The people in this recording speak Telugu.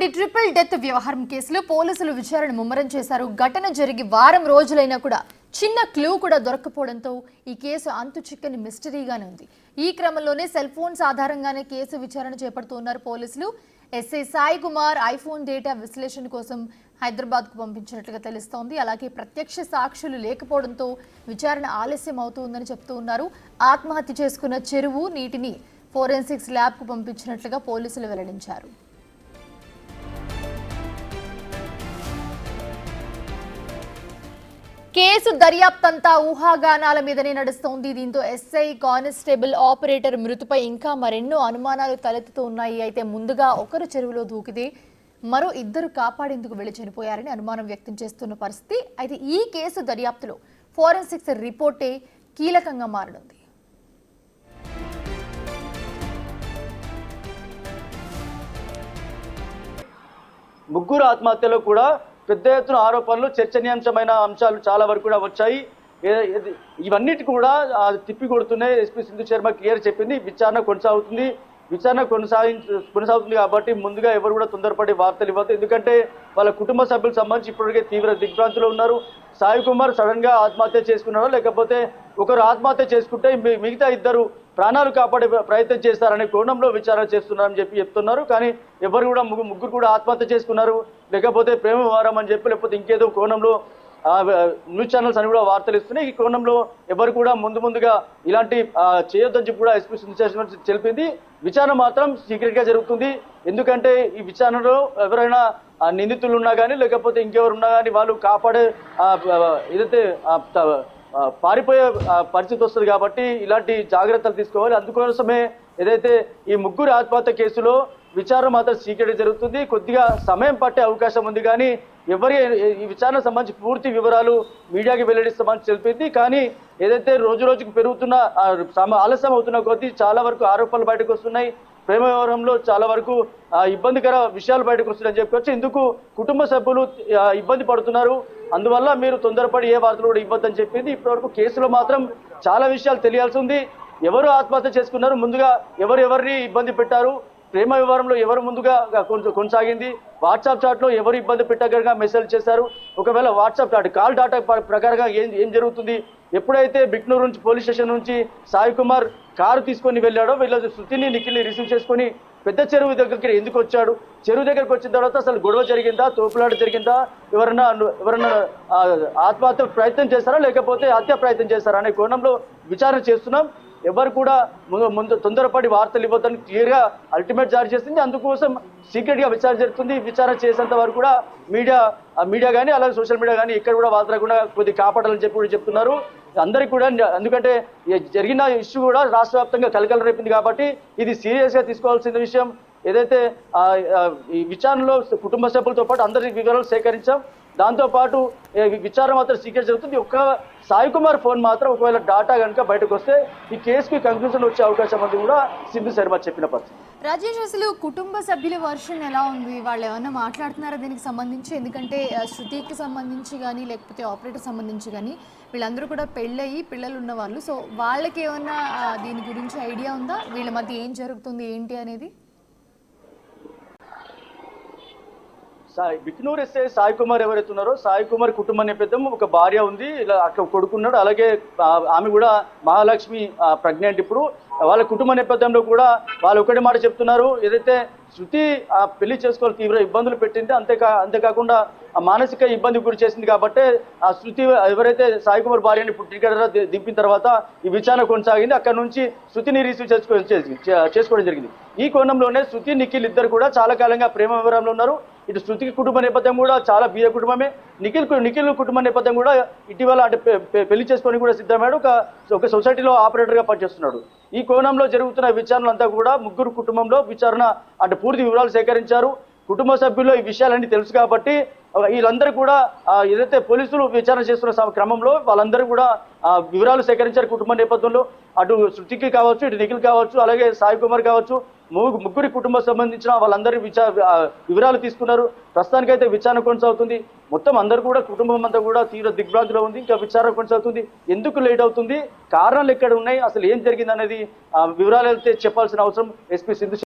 ఇక ట్రిపుల్ డెత్ వ్యవహారం కేసులో పోలీసులు విచారణ ముమ్మరం చేశారు. ఘటన జరిగి వారం రోజులైనా కూడా చిన్న క్లూ కూడా దొరకపోవడంతో ఈ కేసు అంతు చిక్కని మిస్టరీగానే ఉంది. ఈ క్రమంలోనే సెల్ ఫోన్స్ ఆధారంగానే కేసు విచారణ చేపడుతున్నారు పోలీసులు. SI Sai Kumar iPhone data విశ్లేషణ కోసం హైదరాబాద్కు పంపించినట్లుగా తెలుస్తోంది. అలాగే ప్రత్యక్ష సాక్షులు లేకపోవడంతో విచారణ ఆలస్యం అవుతుందని చెప్తూ ఉన్నారు. ఆత్మహత్య చేసుకున్న చెరువు నీటిని ఫోరెన్సిక్స్ ల్యాబ్కు పంపించినట్లుగా పోలీసులు వెల్లడించారు. కేసు దర్యాప్తంతా ఊహాగానాల మీదనే నడుస్తోంది. దీంతో ఎస్ఐ, కానిస్టేబుల్, ఆపరేటర్ మృతిపై ఇంకా మరెన్నో అనుమానాలు తలెత్తుతూ ఉన్నాయి. అయితే ముందుగా ఒకరు చెరువులో దూకితే మరో ఇద్దరు కాపాడేందుకు వెళ్లి చనిపోయారని అనుమానం వ్యక్తం చేస్తున్న పరిస్థితి. అయితే ఈ కేసు దర్యాప్తులో ఫోరెన్సిక్స్ రిపోర్టే కీలకంగా మారనుంది. ముగ్గురు ఆత్మహత్యలో కూడా పెద్ద ఎత్తున ఆరోపణలు, చర్చనీయాంశమైన అంశాలు చాలా వరకు కూడా వచ్చాయి. ఇవన్నిటి కూడా తిప్పి కొడుతున్నాయి. ఎస్పీ సింధు శర్మ క్లియర్ చెప్పింది, విచారణ కొనసాగుతుంది. విచారణ కొనసాగుతుంది కాబట్టి ముందుగా ఎవరు కూడా తొందరపడి వార్తలు ఇవ్వద్దు. ఎందుకంటే వాళ్ళ కుటుంబ సభ్యులకు సంబంధించి ఇప్పటికే తీవ్ర దిగ్భ్రాంతిలో ఉన్నారు. సాయి కుమార్ సడన్ గా ఆత్మహత్య చేసుకున్నారో లేకపోతే ఒకరు ఆత్మహత్య చేసుకుంటే మిగతా ఇద్దరు ప్రాణాలు కాపాడే ప్రయత్నం చేస్తారనే కోణంలో విచారణ చేస్తున్నారని చెప్తున్నారు. కానీ ఎవరు కూడా ముగ్గురు కూడా ఆత్మహత్య చేసుకున్నారు, లేకపోతే ప్రేమ వ్యవహారం అని చెప్పి, లేకపోతే ఇంకేదో కోణంలో న్యూస్ ఛానల్స్ అని కూడా వార్తలు ఇస్తున్నాయి. ఈ కోణంలో ఎవరు కూడా ముందుగా ఇలాంటి చేయొద్దని చెప్పి కూడా ఎస్పీ సింధు తెలిపింది. విచారణ మాత్రం సీక్రెట్ గా జరుగుతుంది. ఎందుకంటే ఈ విచారణలో ఎవరైనా నిందితులు ఉన్నా కానీ లేకపోతే ఇంకెవరు ఉన్నా కానీ వాళ్ళు కాపాడే ఏదైతే పారిపోయే పరిస్థితి వస్తుంది కాబట్టి ఇలాంటి జాగ్రత్తలు తీసుకోవాలి. అందుకోసమే ఏదైతే ఈ ముగ్గురు ఆత్మహత్య కేసులో విచారణ మాత్రం సీక్రెట్ జరుగుతుంది. కొద్దిగా సమయం పట్టే అవకాశం ఉంది. కానీ ఈ విచారణ సంబంధించి పూర్తి వివరాలు మీడియాకి వెల్లడిస్తామని తెలిపింది. కానీ ఏదైతే రోజు రోజుకు పెరుగుతున్న ఆలస్యం అవుతున్న కొద్దీ చాలా వరకు ఆరోపణలు బయటకు వస్తున్నాయి. ప్రేమ వ్యవహారంలో చాలా వరకు ఇబ్బందికర విషయాలు బయటకు వస్తున్నాయని చెప్పవచ్చు. ఇందుకు కుటుంబ సభ్యులు ఇబ్బంది పడుతున్నారు. అందువల్ల మీరు తొందరపడి ఏ వార్తలు కూడా ఇవ్వద్దని చెప్పింది. ఇప్పటివరకు కేసులో మాత్రం చాలా విషయాలు తెలియాల్సి ఉంది. ఎవరు ఆత్మహత్య చేసుకున్నారు, ముందుగా ఎవరిని ఇబ్బంది పెట్టారు, ప్రేమ వ్యవహారంలో ఎవరు ముందుగా కొనసాగింది, వాట్సాప్ చాట్లో ఎవరు ఇబ్బంది పెట్టగలగా మెసేజ్ చేశారు, ఒకవేళ వాట్సాప్ చాట్ కాల్ డాటా ప్రకారంగా ఏం జరుగుతుంది, ఎప్పుడైతే బిక్నూరు నుంచి పోలీస్ స్టేషన్ నుంచి సాయి కుమార్ కారు తీసుకొని వెళ్ళాడో వీళ్ళ శృతిని, నిఖిల్ని రిసీవ్ చేసుకొని పెద్ద చెరువు దగ్గరికి ఎందుకు వచ్చాడు, చెరువు దగ్గరికి వచ్చిన తర్వాత అసలు గొడవ జరిగిందా, తోపులాట జరిగిందా, ఎవరన్నా ఆత్మహత్య ప్రయత్నం చేస్తారా లేకపోతే హత్య ప్రయత్నం చేస్తారా అనే కోణంలో విచారణ చేస్తున్నాం. ఎవరు కూడా ముందు తొందరపడి వార్తలు ఇవ్వద్దని క్లియర్గా అల్టిమేట్ జారీ చేస్తుంది. అందుకోసం సీక్రెట్గా విచారణ జరుగుతుంది. విచారణ చేసేంత వరకు కూడా మీడియా కానీ అలాగే సోషల్ మీడియా కానీ ఇక్కడ కూడా వార్తలు కూడా కొద్దిగా కాపాడాలని చెప్పి కూడా చెప్తున్నారు అందరికీ కూడా. ఎందుకంటే జరిగిన ఇష్యూ కూడా రాష్ట్ర వ్యాప్తంగా కలకలం రేపింది కాబట్టి ఇది సీరియస్గా తీసుకోవాల్సిన విషయం. ఏదైతే ఈ విచారణలో కుటుంబ సభ్యులతో పాటు అందరి వివరాలు సేకరించాం. దాంతోపాటు విచారణ మాత్రం సీక్రెట్ జరుగుతుంది. ఒక్క సాయి కుమార్ ఫోన్ మాత్రం ఒకవేళ డాటా కనుక బయటకు వస్తే ఈ కేసుకి కంక్లూజన్ వచ్చే అవకాశం ఉంది కూడా సింధు శర్మ చెప్పిన పరిస్థితి. రాజేష్, అసలు కుటుంబ సభ్యుల వర్షన్ ఎలా ఉంది? వాళ్ళు ఏమన్నా మాట్లాడుతున్నారా దీనికి సంబంధించి? ఎందుకంటే శృతికి సంబంధించి కానీ లేకపోతే ఆపరేటర్ సంబంధించి కానీ వీళ్ళందరూ కూడా పెళ్ళయి పిల్లలు ఉన్న వాళ్ళు. సో వాళ్ళకి ఏమన్నా దీని గురించి ఐడియా ఉందా? వీళ్ళ మధ్య ఏం జరుగుతుంది ఏంటి అనేది? బిక్నూర్ ఎస్ఐ సాయి కుమార్ ఎవరైతే ఉన్నారో సాయి కుమార్ కుటుంబ నేపథ్యం, ఒక భార్య ఉంది, ఇలా అక్కడ కొడుకున్నాడు, అలాగే ఆమె కూడా మహాలక్ష్మి ప్రెగ్నెంట్. ఇప్పుడు వాళ్ళ కుటుంబ నేపథ్యంలో కూడా వాళ్ళు ఒకటే మాట చెప్తున్నారు, ఏదైతే శృతి పెళ్లి చేసుకోవాలి తీవ్ర ఇబ్బందులు పెట్టింది, అంతేకాకుండా మానసిక ఇబ్బంది గురి చేసింది కాబట్టి ఆ శృతి ఎవరైతే సాయి కుమార్ భార్యని టికెట్ దింపిన తర్వాత ఈ విచారణ కొనసాగింది. అక్కడ నుంచి శృతిని రిసీవ్ చేసుకోవడం జరిగింది. ఈ కోణంలోనే శృతి, నిఖిల్ ఇద్దరు కూడా చాలా కాలంగా ప్రేమ వ్యవహారంలో ఉన్నారు. ఇటు శృతికి కుటుంబ నేపథ్యం కూడా చాలా బీద కుటుంబమే. నిఖిల్ కుటుంబ నేపథ్యం కూడా ఇటీవల అంటే పెళ్లి చేసుకొని కూడా సిద్ధమయ్యాడు. ఒక సొసైటీలో ఆపరేటర్గా పనిచేస్తున్నాడు. ఈ కోణంలో జరుగుతున్న విచారణలంతా కూడా ముగ్గురు కుటుంబంలో విచారణ అంటే పూర్తి వివరాలు సేకరించారు. కుటుంబ సభ్యుల్లో ఈ విషయాలన్నీ తెలుసు కాబట్టి వీళ్ళందరూ కూడా ఏదైతే పోలీసులు విచారణ చేస్తున్న క్రమంలో వాళ్ళందరూ కూడా వివరాలు సేకరించారు. కుటుంబ నేపథ్యంలో అటు శృతికి కావచ్చు, ఇటు నిఖిల్ కావచ్చు, అలాగే సాయి కుమార్ కావచ్చు, ముగ్గురి కుటుంబం సంబంధించిన వాళ్ళందరి వివరాలు తీసుకున్నారు. ప్రస్తుతానికైతే విచారణ కొనసాగుతుంది. మొత్తం అందరూ కూడా కుటుంబం అంతా కూడా తీవ్ర దిగ్భ్రాంతిలో ఉంది. ఇంకా విచారణ కొనసాగుతుంది. ఎందుకు లేట్ అవుతుంది, కారణాలు ఎక్కడ ఉన్నాయి, అసలు ఏం జరిగింది అనేది వివరాలు అయితే చెప్పాల్సిన అవసరం ఎస్పీ సింధు